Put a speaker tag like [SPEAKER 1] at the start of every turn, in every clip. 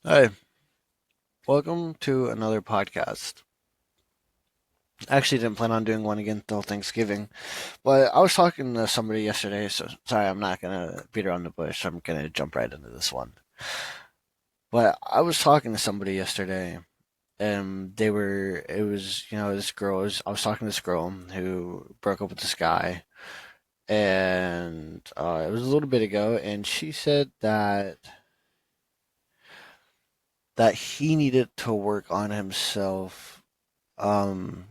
[SPEAKER 1] Hi, welcome to another podcast. I actually didn't plan on doing one again until Thanksgiving, but I was talking to somebody yesterday, so sorry, I'm not gonna beat around the bush. I'm gonna jump right into this one. But I was talking to somebody yesterday, and it was, this girl, I was talking to this girl who broke up with this guy, and it was a little bit ago, and she said that he needed to work on himself. Um,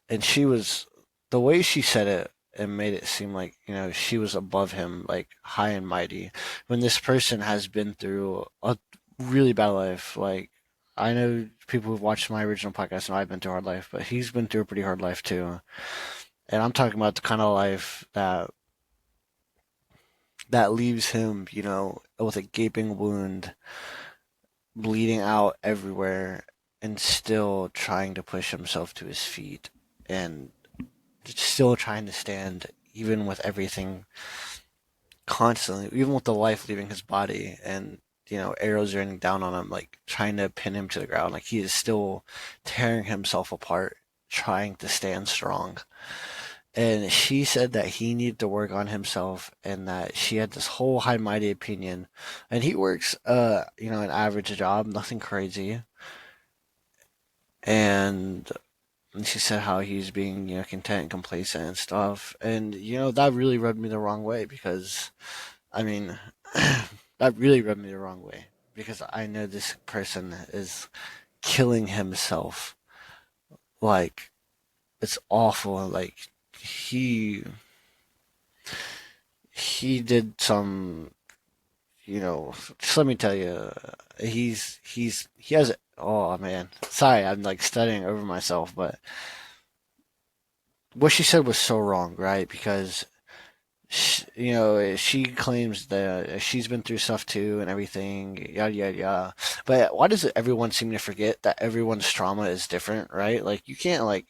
[SPEAKER 1] and she was the way she said it, it made it seem like she was above him, like high and mighty, when this person has been through a really bad life. Like, I know people who've watched my original podcast know I've been through a hard life, but he's been through a pretty hard life too. And I'm talking about the kind of life that leaves him, with a gaping wound, bleeding out everywhere, and still trying to push himself to his feet, and still trying to stand even with everything constantly, even with the life leaving his body, and arrows raining down on him, like trying to pin him to the ground. Like, he is still tearing himself apart, trying to stand strong. And she said that he needed to work on himself, and that she had this whole high mighty opinion. And he works an average job, nothing crazy. And she said how he's being, content and complacent and stuff. And, that really rubbed me the wrong way, because, I mean, that really rubbed me the wrong way, because I know this person is killing himself. Like, it's awful. Like, he, he did some, just let me tell you, he has, oh man, sorry, I'm like studying over myself, but what she said was so wrong, right? Because she claims that she's been through stuff too and everything, yada yada yada. But why does everyone seem to forget that everyone's trauma is different, right? Like, you can't, like,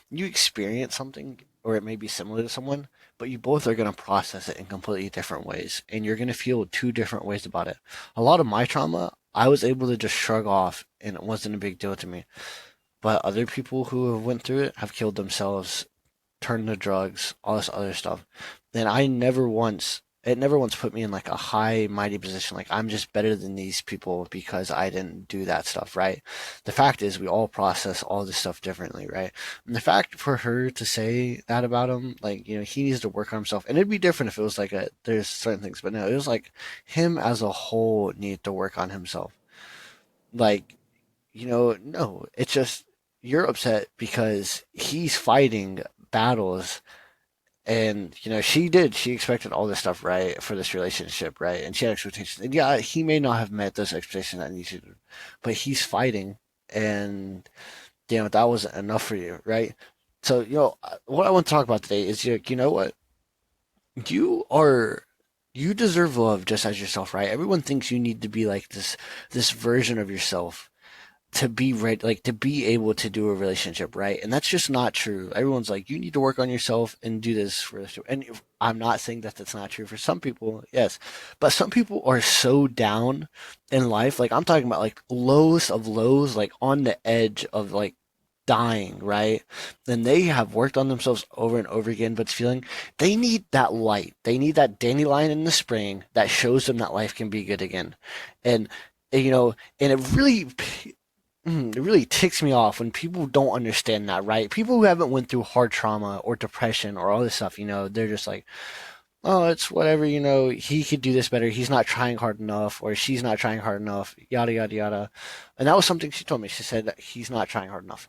[SPEAKER 1] you experience something, or it may be similar to someone, but you both are gonna process it in completely different ways, and you're gonna feel two different ways about it. A lot of my trauma, I was able to just shrug off, and it wasn't a big deal to me. But other people who have went through it have killed themselves, turned to drugs, all this other stuff. And it never once put me in like a high mighty position. Like, I'm just better than these people because I didn't do that stuff, right? The fact is, we all process all this stuff differently, right? And the fact for her to say that about him, like, he needs to work on himself. And it'd be different if it was like there's certain things, but no, it was like him as a whole needed to work on himself. Like, no, it's just, you're upset because he's fighting battles, and she expected all this stuff, right, for this relationship, right, and she had expectations, and yeah, he may not have met those expectations that he should, but he's fighting, and that wasn't enough for you, right? So, what I want to talk about today is, you know what, you are you deserve love just as yourself, right? Everyone thinks you need to be like this version of yourself to be ready, like to be able to do a relationship, right? And that's just not true. Everyone's like, you need to work on yourself and do this for this. And I'm not saying that that's not true for some people, yes, but some people are so down in life. Like, I'm talking about like lowest of lows, like on the edge of like dying, right? And they have worked on themselves over and over again, but it's feeling they need that light. They need that dandelion in the spring that shows them that life can be good again. And and it really ticks me off when people don't understand that, right? People who haven't went through hard trauma or depression or all this stuff, they're just like, oh, it's whatever, he could do this better. He's not trying hard enough, or she's not trying hard enough, yada, yada, yada. And that was something she told me. She said that he's not trying hard enough.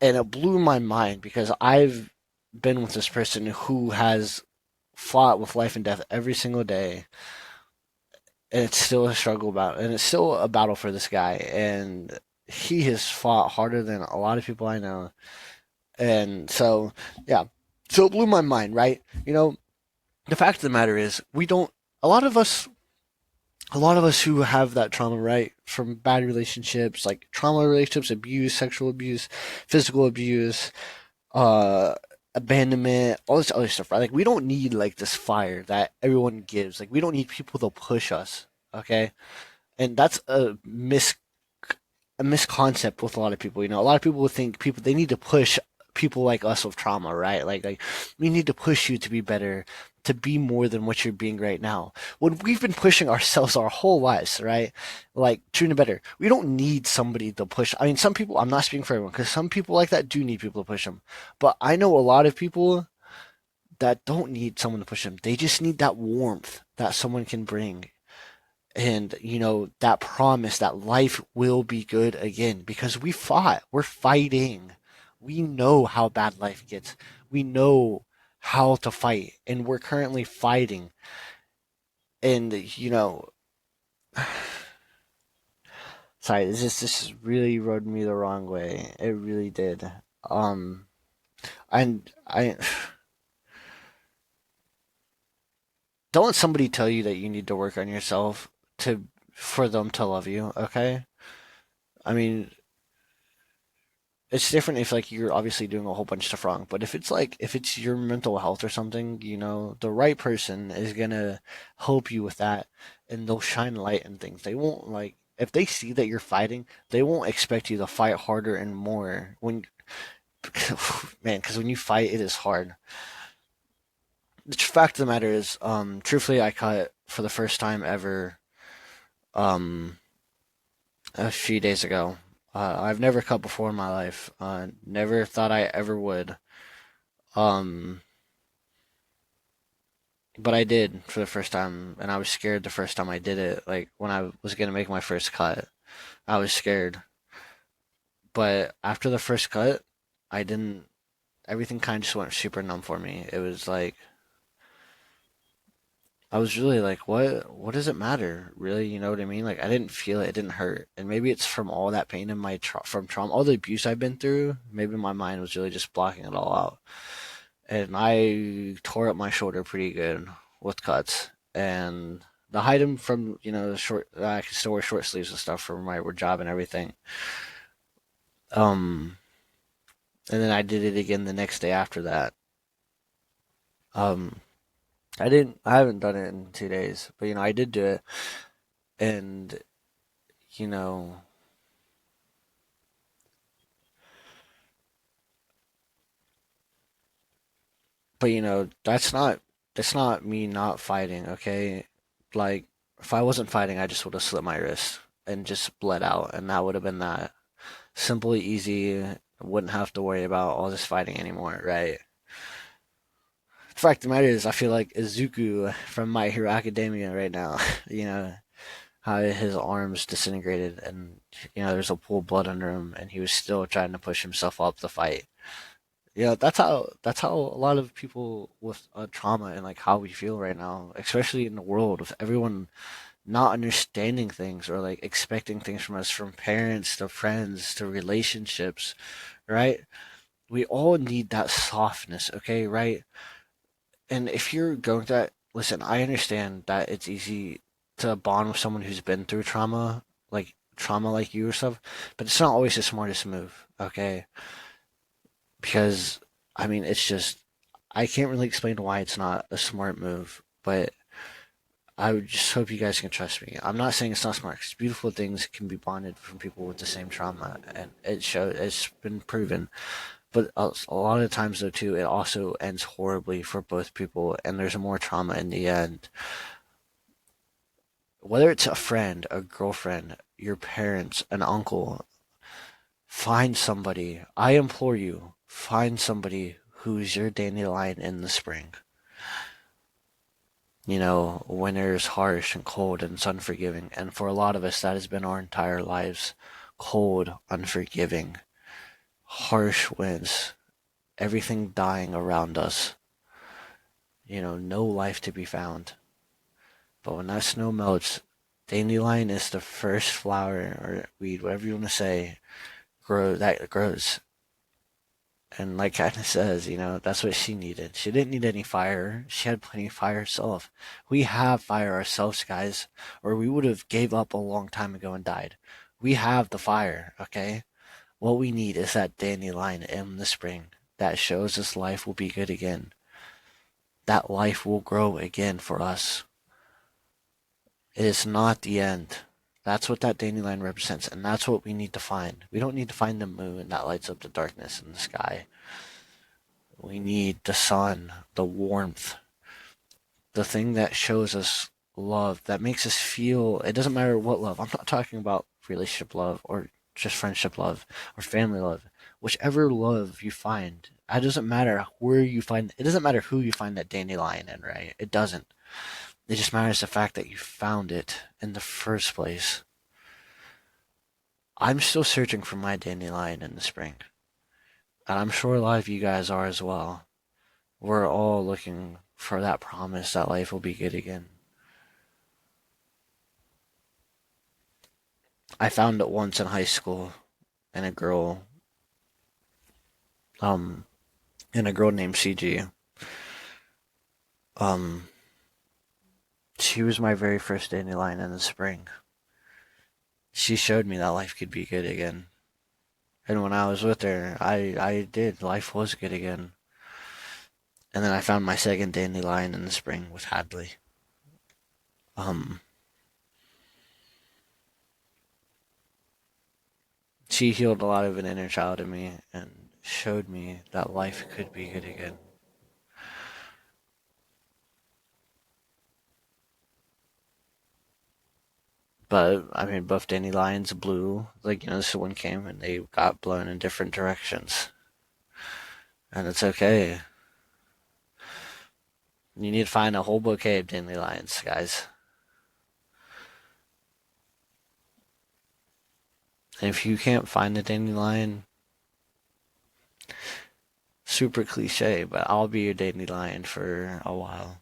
[SPEAKER 1] And it blew my mind, because I've been with this person who has fought with life and death every single day, and it's still a struggle and it's still a battle for this guy, and he has fought harder than a lot of people I know. And so, yeah, so it blew my mind, right? The fact of the matter is, we don't a lot of us a lot of us who have that trauma, right, from bad relationships, like trauma relationships, abuse, sexual abuse, physical abuse, uh abandonment, all this other stuff, right? Like, we don't need like this fire that everyone gives. Like, we don't need people to push us, okay? And that's a misconcept with a lot of people. You know, a lot of people would think people they need to push people like us with trauma, right? Like we need to push you to be better, to be more than what you're being right now. When we've been pushing ourselves our whole lives, right? Like true and better. We don't need somebody to push. I mean, some people. I'm not speaking for everyone because some people like that do need people to push them. But I know a lot of people that don't need someone to push them. They just need that warmth that someone can bring, and that promise that life will be good again, because we're fighting, we know how bad life gets, we know how to fight, and we're currently fighting. And sorry, this really rubbed me the wrong way, it really did. um and I don't let somebody tell you that you need to work on yourself to for them to love you, okay? I mean, it's different if like you're obviously doing a whole bunch of stuff wrong, but if it's your mental health or something, the right person is gonna help you with that, and they'll shine light and things. They won't, like, if they see that you're fighting, they won't expect you to fight harder and more when man, because when you fight, it is hard. The fact of the matter is, truthfully, I cut for the first time ever, um, a few days ago. I've never cut before in my life. Never thought I ever would. Um, but I did for the first time, and I was scared the first time I did it. Like when I was gonna make my first cut, I was scared. But after the first cut, I didn't. Everything kind of just went super numb for me. It was like I was really like, what does it matter, really? You know what I mean? Like I didn't feel it. It didn't hurt, and maybe it's from all that pain in from trauma, all the abuse I've been through. Maybe my mind was really just blocking it all out, and I tore up my shoulder pretty good with cuts. And the item from the short, I can still wear short sleeves and stuff for my job and everything. Um, and then I did it again the next day after that. Um, I haven't done it in 2 days, but I did do it, and you know, but that's not me not fighting, okay? Like if I wasn't fighting, I just would have slit my wrist and just bled out, and that would have been that. Simple, easy, wouldn't have to worry about all this fighting anymore, right? The fact of the matter is, I feel like Izuku from My Hero Academia right now. you know, how his arms disintegrated, and there's a pool of blood under him, and he was still trying to push himself up the fight. That's how a lot of people with trauma and like how we feel right now, especially in the world with everyone not understanding things or like expecting things from us, from parents to friends to relationships, right? We all need that softness, okay, right? And if you're going through that, listen, I understand that it's easy to bond with someone who's been through trauma like you or stuff, but it's not always the smartest move, okay? Because I mean, it's just I can't really explain why it's not a smart move, but I would just hope you guys can trust me. I'm not saying it's not smart, because beautiful things can be bonded from people with the same trauma, and it's been proven. But a lot of times, though, too, it also ends horribly for both people, and there's more trauma in the end. Whether it's a friend, a girlfriend, your parents, an uncle, find somebody. I implore you, find somebody who's your dandelion in the spring. Winter's harsh and cold and it's unforgiving. And for a lot of us, that has been our entire lives. Cold, unforgiving, harsh winds, everything dying around us. No life to be found. But when that snow melts, dandelion is the first flower or weed, whatever you want to say, that grows. And like Katniss says, that's what she needed. She didn't need any fire. She had plenty of fire herself. We have fire ourselves, guys, or we would have gave up a long time ago and died. We have the fire, okay? What we need is that dandelion in the spring that shows us life will be good again. That life will grow again for us. It is not the end. That's what that dandelion represents, and that's what we need to find. We don't need to find the moon that lights up the darkness in the sky. We need the sun, the warmth, the thing that shows us love, that makes us feel. It doesn't matter what love. I'm not talking about relationship love or just friendship love or family love. Whichever love you find, it doesn't matter where you find. It doesn't matter who you find that dandelion in, right? It doesn't. It just matters the fact that you found it in the first place. I'm still searching for my dandelion in the spring, and I'm sure a lot of you guys are as well. We're all looking for that promise that life will be good again. I found it once in high school, and um, a girl named CG. Um, she was my very first dandelion in the spring. She showed me that life could be good again. And when I was with her, I did. Life was good again. And then I found my second dandelion in the spring with Hadley. Um, she healed a lot of an inner child in me and showed me that life could be good again. But I mean, both dandelions blew. Like this one came and they got blown in different directions, and it's okay. You need to find a whole bouquet of dandelions, guys. And if you can't find the dandelion, super cliche, but I'll be your dandelion for a while.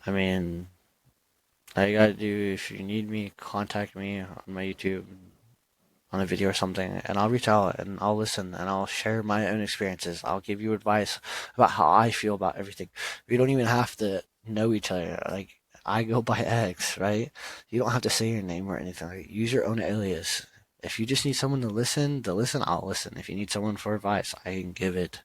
[SPEAKER 1] I mean, all you gotta do, if you need me, contact me on my YouTube, on a video or something, and I'll reach out and I'll listen and I'll share my own experiences. I'll give you advice about how I feel about everything. We don't even have to know each other. Like, I go by X, right? You don't have to say your name or anything. Like, use your own alias. If you just need someone to listen, I'll listen. If you need someone for advice, I can give it,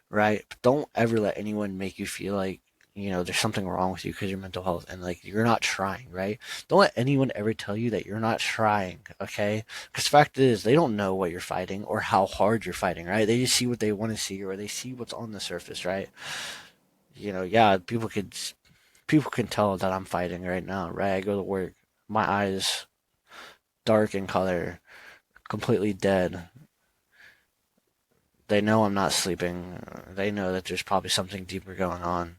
[SPEAKER 1] right? But don't ever let anyone make you feel like, there's something wrong with you because your mental health and like you're not trying, right? Don't let anyone ever tell you that you're not trying, okay? Because the fact is, they don't know what you're fighting or how hard you're fighting, right? They just see what they want to see or they see what's on the surface, right? Yeah, people can tell that I'm fighting right now, right? I go to work, my eyes dark in color, completely dead. They know I'm not sleeping. They know that there's probably something deeper going on.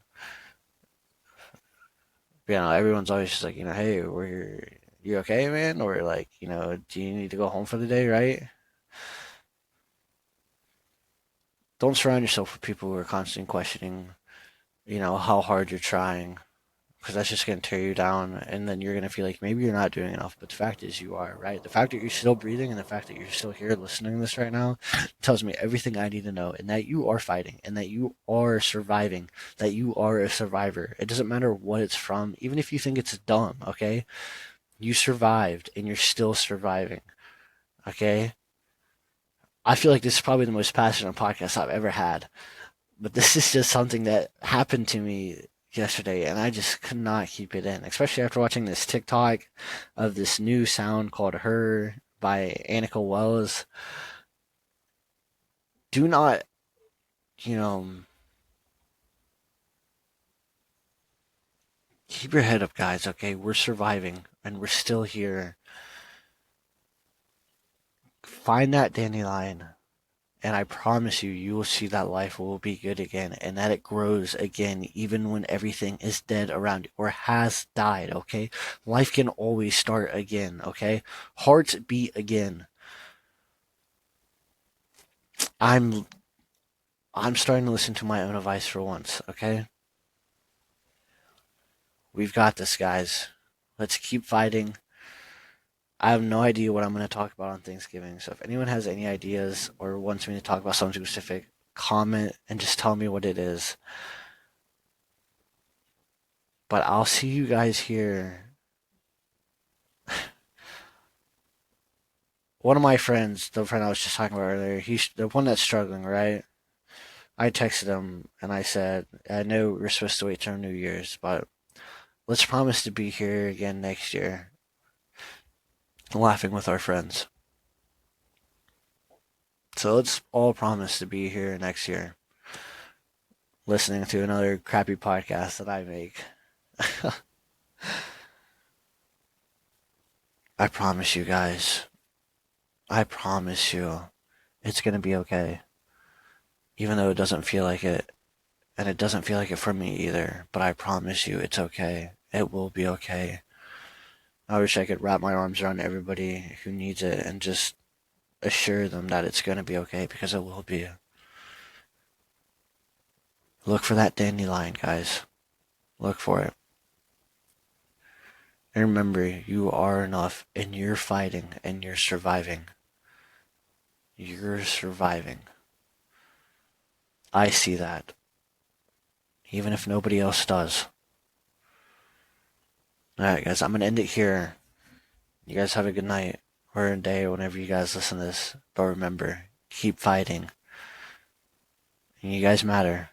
[SPEAKER 1] Everyone's always just like, hey, you okay, man? Or like, do you need to go home for the day, right? Don't surround yourself with people who are constantly questioning, how hard you're trying, because that's just going to tear you down. And then you're going to feel like maybe you're not doing enough. But the fact is, you are, right? The fact that you're still breathing and the fact that you're still here listening to this right now tells me everything I need to know. And that you are fighting and that you are surviving, that you are a survivor. It doesn't matter what it's from, even if you think it's dumb, okay? You survived and you're still surviving, okay? I feel like this is probably the most passionate podcast I've ever had. But this is just something that happened to me yesterday, and I just could not keep it in, especially after watching this TikTok of this new sound called Her by Annika Wells. Do not, you know, keep your head up, guys, okay? We're surviving, and we're still here. Find that dandelion, and I promise you, you will see that life will be good again and that it grows again, even when everything is dead around you or has died, okay? Life can always start again, okay? Hearts beat again. I'm I'm starting to listen to my own advice for once, okay? We've got this, guys. Let's keep fighting. I have no idea what I'm going to talk about on Thanksgiving, so if anyone has any ideas or wants me to talk about something specific, comment and just tell me what it is. But I'll see you guys here. One of my friends, the friend I was just talking about earlier, he's the one that's struggling, right? I texted him and I said, I know we're supposed to wait till New Year's, but let's promise to be here again next year. laughing with our friends. So let's all promise to be here next year, listening to another crappy podcast that I make. I promise you guys. I promise you. It's gonna be okay. Even though it doesn't feel like it. And it doesn't feel like it for me either. But I promise you it's okay. It will be okay. I wish I could wrap my arms around everybody who needs it and just assure them that it's gonna be okay because it will be. Look for that dandelion, guys. Look for it. And remember, you are enough and you're fighting and you're surviving. You're surviving. I see that. Even if nobody else does. Alright, guys, I'm gonna end it here. You guys have a good night or a day whenever you guys listen to this. But remember, keep fighting. And you guys matter.